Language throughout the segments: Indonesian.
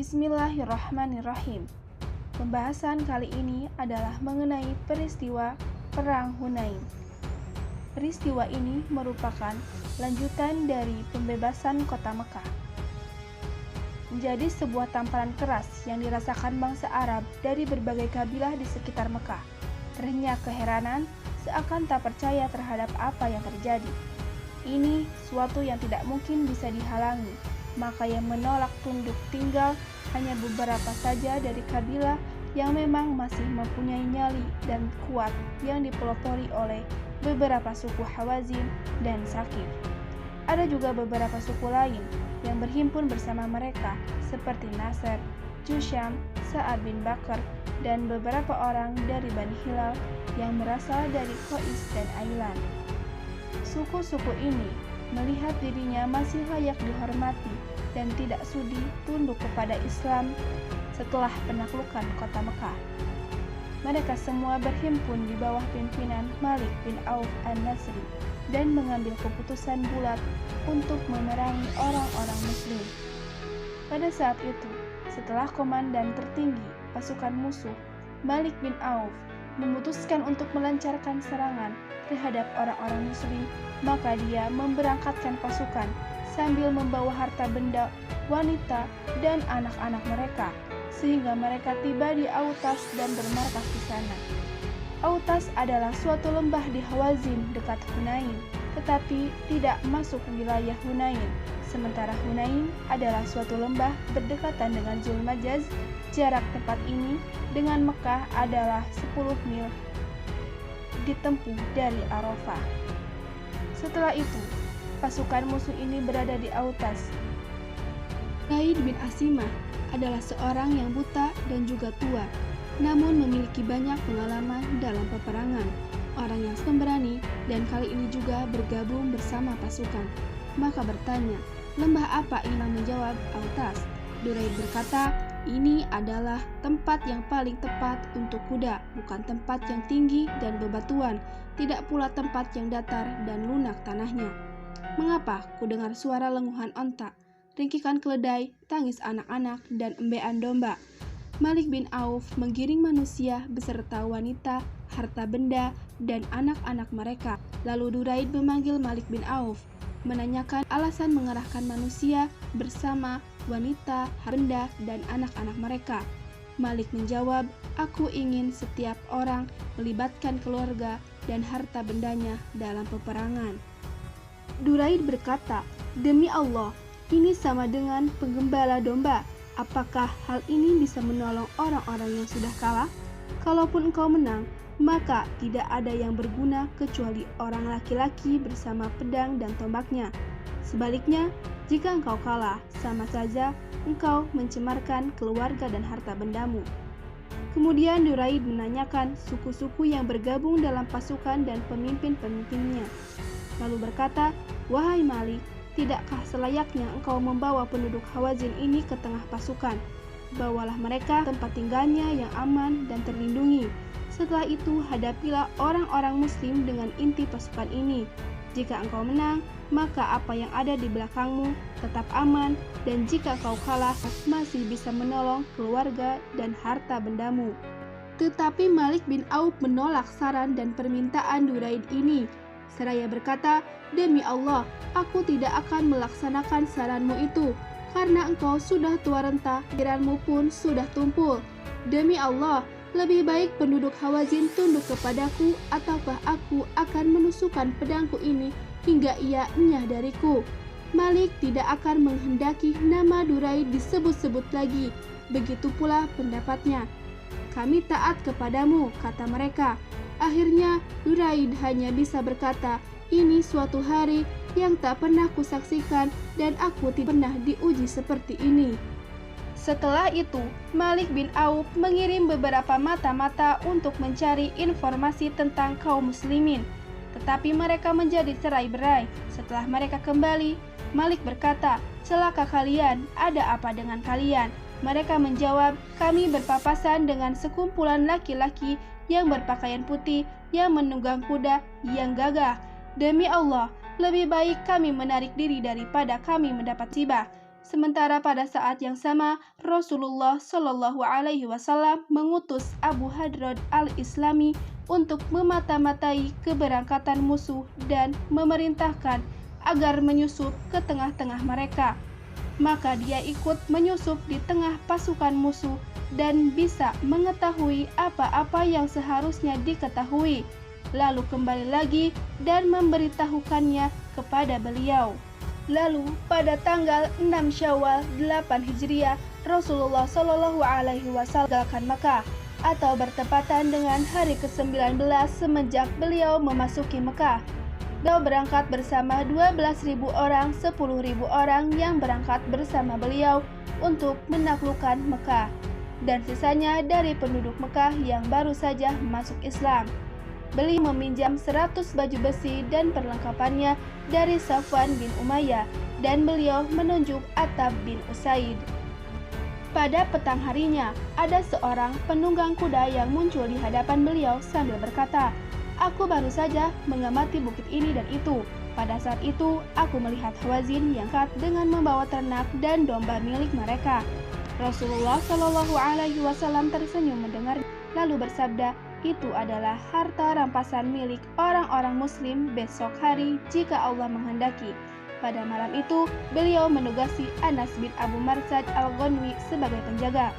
Bismillahirrahmanirrahim. Pembahasan kali ini adalah mengenai peristiwa Perang Hunain. Peristiwa ini merupakan lanjutan dari pembebasan kota Mekah. Menjadi sebuah tamparan keras yang dirasakan bangsa Arab dari berbagai kabilah di sekitar Mekah. Terhenyak keheranan, seakan tak percaya terhadap apa yang terjadi. Ini suatu yang tidak mungkin bisa dihalangi, maka yang menolak tunduk tinggal hanya beberapa saja dari kabilah yang memang masih mempunyai nyali dan kuat yang dipelopori oleh beberapa suku Hawazin dan Saqif. Ada juga beberapa suku lain yang berhimpun bersama mereka seperti Nasr, Jusham, Sa'ad bin Bakr, dan beberapa orang dari Bani Hilal yang berasal dari Qais dan Ailan. Suku-suku ini melihat dirinya masih layak dihormati dan tidak sudi tunduk kepada Islam setelah penaklukan kota Mekah. Mereka semua berhimpun di bawah pimpinan Malik bin Auf an-Nasri dan mengambil keputusan bulat untuk memerangi orang-orang Muslim. Pada saat itu, setelah komandan tertinggi pasukan musuh, Malik bin Auf, memutuskan untuk melancarkan serangan terhadap orang-orang Muslim, maka dia memberangkatkan pasukan sambil membawa harta benda, wanita, dan anak-anak mereka, sehingga mereka tiba di Autas dan bermarkas di sana. Autas adalah suatu lembah di Hawazin dekat Hunain, tetapi tidak masuk wilayah Hunain. Sementara Hunain adalah suatu lembah berdekatan dengan Zulmajaz. Jarak tempat ini dengan Mekah adalah 10 mil ditempuh dari Arafah. Setelah itu, pasukan musuh ini berada di Autas. Zaid bin Asimah adalah seorang yang buta dan juga tua, namun memiliki banyak pengalaman dalam peperangan. Orang yang pemberani dan kali ini juga bergabung bersama pasukan. Maka bertanya, lembah apa? Imam menjawab, Autas. Duraid berkata, ini adalah tempat yang paling tepat untuk kuda, bukan tempat yang tinggi dan bebatuan, tidak pula tempat yang datar dan lunak tanahnya. Mengapa ku dengar suara lenguhan onta, ringkikan keledai, tangis anak-anak, dan embean domba? Malik bin Auf menggiring manusia beserta wanita, harta benda, dan anak-anak mereka. Lalu Duraid memanggil Malik bin Auf, menanyakan alasan mengerahkan manusia bersama wanita, benda, dan anak-anak mereka. Malik menjawab, aku ingin setiap orang melibatkan keluarga dan harta bendanya dalam peperangan. Duraid berkata, demi Allah, ini sama dengan penggembala domba. Apakah hal ini bisa menolong orang-orang yang sudah kalah? Kalaupun engkau menang, maka tidak ada yang berguna kecuali orang laki-laki bersama pedang dan tombaknya. Sebaliknya, jika engkau kalah, sama saja engkau mencemarkan keluarga dan harta bendamu. Kemudian Duraid menanyakan suku-suku yang bergabung dalam pasukan dan pemimpin-pemimpinnya. Lalu berkata, wahai Malik, tidakkah selayaknya engkau membawa penduduk Hawazin ini ke tengah pasukan? Bawalah mereka tempat tinggalnya yang aman dan terlindungi. Setelah itu hadapilah orang-orang Muslim dengan inti pasukan ini. Jika engkau menang, maka apa yang ada di belakangmu tetap aman, dan jika kau kalah, masih bisa menolong keluarga dan harta bendamu. Tetapi Malik bin Auf menolak saran dan permintaan Duraid ini. Seraya berkata, demi Allah, aku tidak akan melaksanakan saranmu itu, karena engkau sudah tua renta, pikiranmu pun sudah tumpul. Demi Allah, lebih baik penduduk Hawazin tunduk kepadaku, ataukah aku akan menusukkan pedangku ini hingga ia enyah dariku. Malik tidak akan menghendaki nama Duraid disebut-sebut lagi. Begitu pula pendapatnya. Kami taat kepadamu, kata mereka. Akhirnya Duraid hanya bisa berkata, ini suatu hari yang tak pernah kusaksikan dan aku tidak pernah diuji seperti ini. Setelah itu, Malik bin Auf mengirim beberapa mata-mata untuk mencari informasi tentang kaum muslimin. Tetapi mereka menjadi cerai-berai. Setelah mereka kembali, Malik berkata, celaka kalian, ada apa dengan kalian? Mereka menjawab, kami berpapasan dengan sekumpulan laki-laki yang berpakaian putih yang menunggang kuda yang gagah. Demi Allah, lebih baik kami menarik diri daripada kami mendapat musibah. Sementara pada saat yang sama, Rasulullah Shallallahu Alaihi Wasallam mengutus Abu Hadrad al-Islami untuk memata-matai keberangkatan musuh dan memerintahkan agar menyusup ke tengah-tengah mereka. Maka dia ikut menyusup di tengah pasukan musuh dan bisa mengetahui apa-apa yang seharusnya diketahui, lalu kembali lagi dan memberitahukannya kepada beliau. Lalu pada tanggal 6 Syawal 8 Hijriah, Rasulullah Shallallahu Alaihi Wasallam meninggalkan Mekah atau bertepatan dengan hari ke-19 semenjak beliau memasuki Mekah. Beliau berangkat bersama 12.000 orang, 10.000 orang yang berangkat bersama beliau untuk menaklukkan Mekah, dan sisanya dari penduduk Mekah yang baru saja masuk Islam. Beliau meminjam 100 baju besi dan perlengkapannya dari Safwan bin Umayyah, dan beliau menunjuk Attab bin Usaid. Pada petang harinya, ada seorang penunggang kuda yang muncul di hadapan beliau sambil berkata, "Aku baru saja mengamati bukit ini dan itu. Pada saat itu, aku melihat Hawazin yang dekat dengan membawa ternak dan domba milik mereka." Rasulullah Shallallahu Alaihi Wasallam tersenyum mendengar, lalu bersabda, "Itu adalah harta rampasan milik orang-orang Muslim besok hari jika Allah menghendaki." Pada malam itu, beliau menugasi Anas bin Abu Marsad al-Ghanwi sebagai penjaga.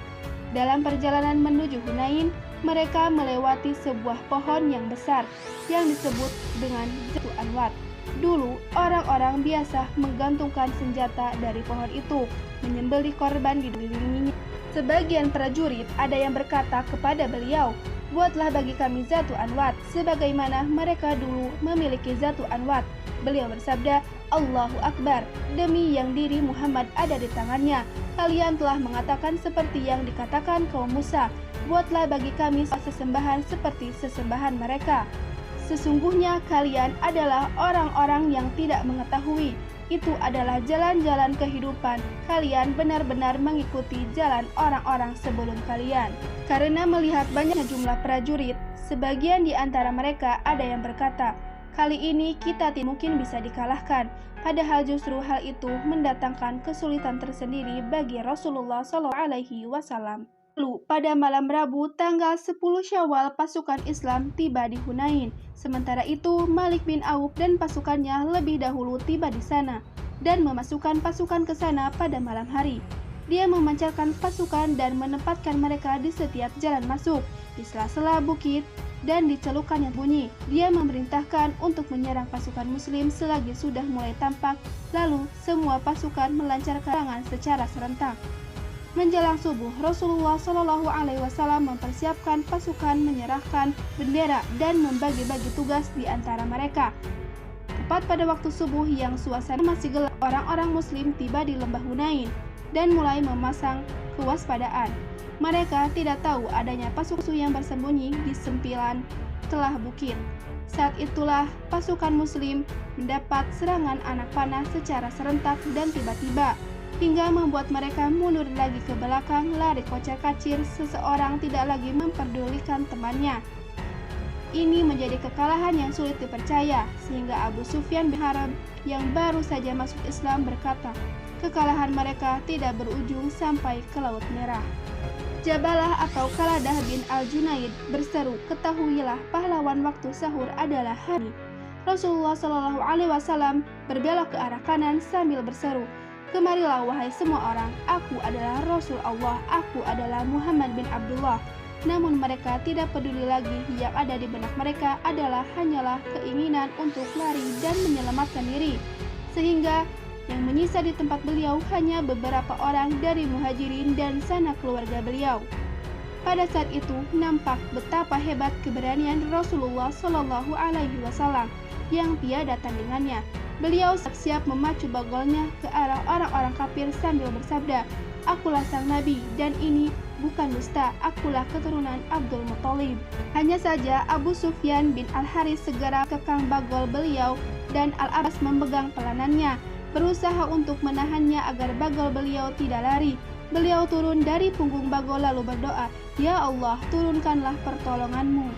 Dalam perjalanan menuju Hunain, mereka melewati sebuah pohon yang besar yang disebut dengan Zatu Anwat. Dulu, orang-orang biasa menggantungkan senjata dari pohon itu, menyembelih korban di dindingnya. Sebagian prajurit ada yang berkata kepada beliau, "Buatlah bagi kami Zatu Anwat, sebagaimana mereka dulu memiliki Zatu Anwat." Beliau bersabda, "Allahu Akbar, demi yang diri Muhammad ada di tangannya, kalian telah mengatakan seperti yang dikatakan kaum Musa, buatlah bagi kami sesembahan seperti sesembahan mereka. Sesungguhnya kalian adalah orang-orang yang tidak mengetahui, itu adalah jalan-jalan kehidupan, kalian benar-benar mengikuti jalan orang-orang sebelum kalian." Karena melihat banyaknya jumlah prajurit, sebagian di antara mereka ada yang berkata, "Kali ini kita tidak mungkin bisa dikalahkan." Padahal justru hal itu mendatangkan kesulitan tersendiri bagi Rasulullah SAW. Lalu pada malam Rabu tanggal 10 Syawal pasukan Islam tiba di Hunain. Sementara itu Malik bin Auf dan pasukannya lebih dahulu tiba di sana dan memasukkan pasukan ke sana pada malam hari. Dia memancarkan pasukan dan menempatkan mereka di setiap jalan masuk, di sela-sela bukit, dan di celukan yang bunyi. Dia memerintahkan untuk menyerang pasukan muslim selagi sudah mulai tampak, lalu semua pasukan melancarkan serangan secara serentak. Menjelang subuh, Rasulullah Shallallahu Alaihi Wasallam mempersiapkan pasukan, menyerahkan bendera, dan membagi-bagi tugas di antara mereka. Tepat pada waktu subuh yang suasana masih gelap, orang-orang muslim tiba di lembah Hunain dan mulai memasang kewaspadaan. Mereka tidak tahu adanya pasukan yang bersembunyi di sempilan telah bukit. Saat itulah pasukan muslim mendapat serangan anak panah secara serentak dan tiba-tiba, hingga membuat mereka mundur lagi ke belakang, lari kocar-kacir, seseorang tidak lagi memperdulikan temannya. Ini menjadi kekalahan yang sulit dipercaya, sehingga Abu Sufyan bin Harb yang baru saja masuk Islam berkata, kekalahan mereka tidak berujung sampai ke Laut Merah. Jabalah atau Kaladah bin Al-Junaid berseru, "Ketahuilah pahlawan waktu sahur adalah hari." Rasulullah Shallallahu Alaihi Wasallam berbelok ke arah kanan sambil berseru, "Kemarilah wahai semua orang, aku adalah Rasul Allah, aku adalah Muhammad bin Abdullah." Namun mereka tidak peduli lagi, yang ada di benak mereka adalah hanyalah keinginan untuk lari dan menyelamatkan diri. Sehingga yang menyisa di tempat beliau hanya beberapa orang dari Muhajirin dan sanak keluarga beliau. Pada saat itu nampak betapa hebat keberanian Rasulullah Shallallahu Alaihi Wasallam yang tiada tandingannya. Beliau siap-siap memacu bagolnya ke arah orang-orang kafir sambil bersabda, "Akulah sang Nabi dan ini bukan dusta, akulah keturunan Abdul Muthalib." Hanya saja Abu Sufyan bin Al-Haris segera kekang bagol beliau dan Al-Abbas memegang pelanannya, berusaha untuk menahannya agar bagol beliau tidak lari. Beliau turun dari punggung bagol lalu berdoa, "Ya Allah, turunkanlah pertolonganmu."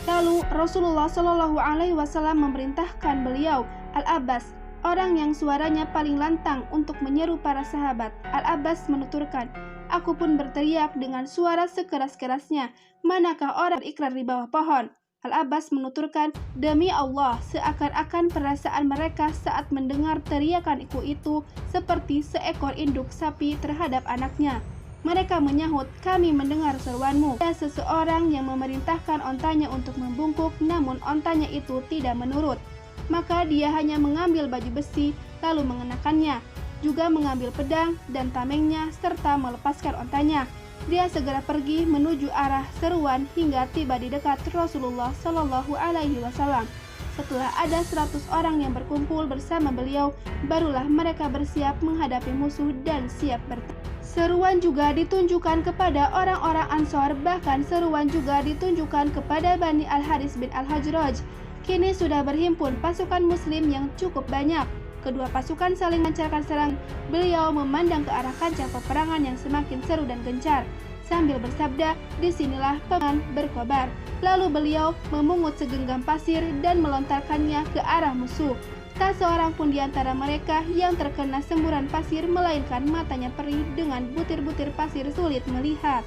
Lalu Rasulullah Shallallahu Alaihi Wasallam memerintahkan beliau, "Al-Abbas, orang yang suaranya paling lantang untuk menyeru para sahabat. Al-Abbas menuturkan, aku pun berteriak dengan suara sekeras-kerasnya, manakah orang berikrar di bawah pohon? Al-Abbas menuturkan, demi Allah, seakan-akan perasaan mereka saat mendengar teriakanku itu seperti seekor induk sapi terhadap anaknya. Mereka menyahut, kami mendengar seruanmu. Ada seseorang yang memerintahkan ontanya untuk membungkuk, namun ontanya itu tidak menurut. Maka dia hanya mengambil baju besi, lalu mengenakannya, juga mengambil pedang dan tamengnya, serta melepaskan ontanya. Dia segera pergi menuju arah seruan hingga tiba di dekat Rasulullah Shallallahu Alaihi Wasallam. Setelah ada 100 orang yang berkumpul bersama beliau, barulah mereka bersiap menghadapi musuh dan siap bertempur. Seruan juga ditunjukkan kepada orang-orang Ansor, bahkan seruan juga ditunjukkan kepada Bani Al-Haris bin Al-Hajraj. Kini sudah berhimpun pasukan muslim yang cukup banyak. Kedua pasukan saling melancarkan serang. Beliau memandang ke arah kancah peperangan yang semakin seru dan gencar, sambil bersabda, disinilah peperangan berkobar. Lalu beliau memungut segenggam pasir dan melontarkannya ke arah musuh. Tak seorang pun di antara mereka yang terkena semburan pasir, melainkan matanya perih dengan butir-butir pasir sulit melihat.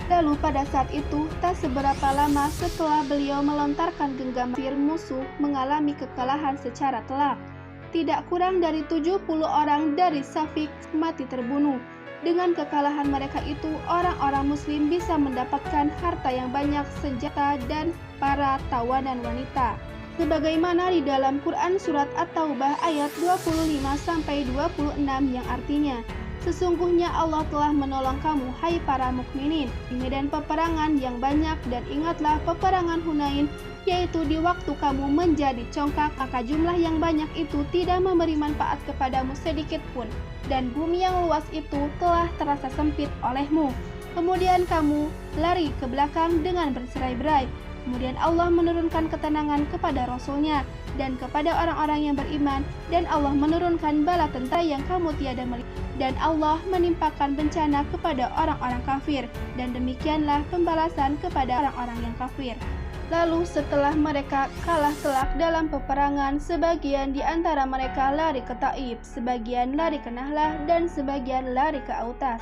Lalu pada saat itu, tak seberapa lama setelah beliau melontarkan genggam pasir, musuh mengalami kekalahan secara telak. Tidak kurang dari 70 orang dari Safik mati terbunuh. Dengan kekalahan mereka itu, orang-orang muslim bisa mendapatkan harta yang banyak, senjata, dan para tawanan wanita. Sebagaimana di dalam Quran Surat At-Taubah ayat 25-26 yang artinya, sesungguhnya Allah telah menolong kamu, hai para mukminin, di medan peperangan yang banyak, dan ingatlah peperangan Hunain, yaitu di waktu kamu menjadi congkak, maka jumlah yang banyak itu tidak memberi manfaat kepadamu sedikit pun, dan bumi yang luas itu telah terasa sempit olehmu. Kemudian kamu lari ke belakang dengan bercerai-berai. Kemudian Allah menurunkan ketenangan kepada Rasul-Nya dan kepada orang-orang yang beriman, dan Allah menurunkan bala tentara yang kamu tiada melihat, dan Allah menimpakan bencana kepada orang-orang kafir, dan demikianlah pembalasan kepada orang-orang yang kafir. Lalu setelah mereka kalah telak dalam peperangan, sebagian di antara mereka lari ke Taif, sebagian lari ke Nahlah, dan sebagian lari ke Autas.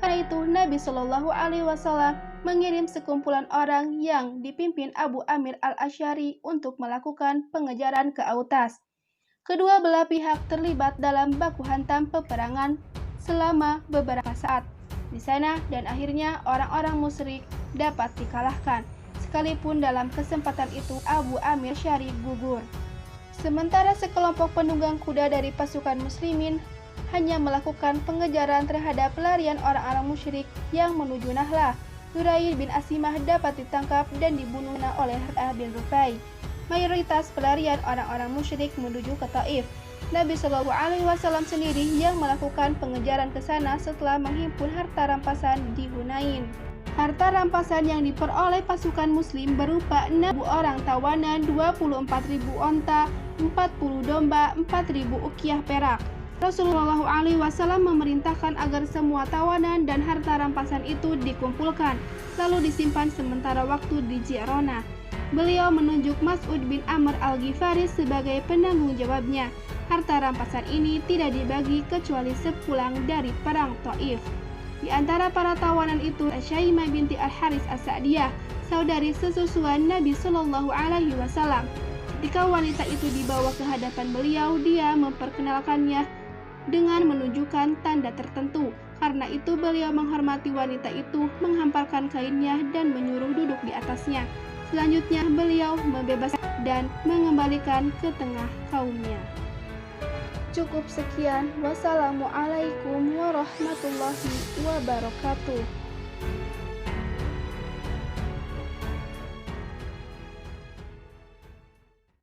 Karena itu Nabi Shallallahu Alaihi Wasallam mengirim sekumpulan orang yang dipimpin Abu Amir Al-Asy'ari untuk melakukan pengejaran ke Autas. Kedua belah pihak terlibat dalam baku hantam peperangan selama beberapa saat di sana, dan akhirnya orang-orang musyrik dapat dikalahkan. Sekalipun dalam kesempatan itu Abu Amir Al-Asy'ari gugur. Sementara sekelompok penunggang kuda dari pasukan muslimin hanya melakukan pengejaran terhadap pelarian orang-orang musyrik yang menuju Nahlah. Duraid bin Asimah dapat ditangkap dan dibunuh oleh Har'ah bin Rufai. Mayoritas pelarian orang-orang musyrik menuju ke Taif. Nabi Shallallahu Alaihi Wasallam sendiri yang melakukan pengejaran ke sana setelah menghimpun harta rampasan di Hunain. Harta rampasan yang diperoleh pasukan muslim berupa 6.000 orang tawanan, 24.000 onta, 40 domba, 4.000 ukiah perak. Rasulullah SAW memerintahkan agar semua tawanan dan harta rampasan itu dikumpulkan, lalu disimpan sementara waktu di Ji'rona. Beliau menunjuk Mas'ud bin Amr Al-Ghifari sebagai penanggung jawabnya. Harta rampasan ini tidak dibagi kecuali sepulang dari perang Taif. Di antara para tawanan itu, Syaimah binti Al-Haris As-Sa'diyah, saudari sesusuan Nabi Shallallahu Alaihi Wasallam. Ketika wanita itu dibawa ke hadapan beliau, dia memperkenalkannya dengan menunjukkan tanda tertentu. Karena itu beliau menghormati wanita itu, menghamparkan kainnya dan menyuruh duduk di atasnya. Selanjutnya beliau membebaskan dan mengembalikan ke tengah kaumnya. Cukup sekian. Wassalamualaikum warahmatullahi wabarakatuh.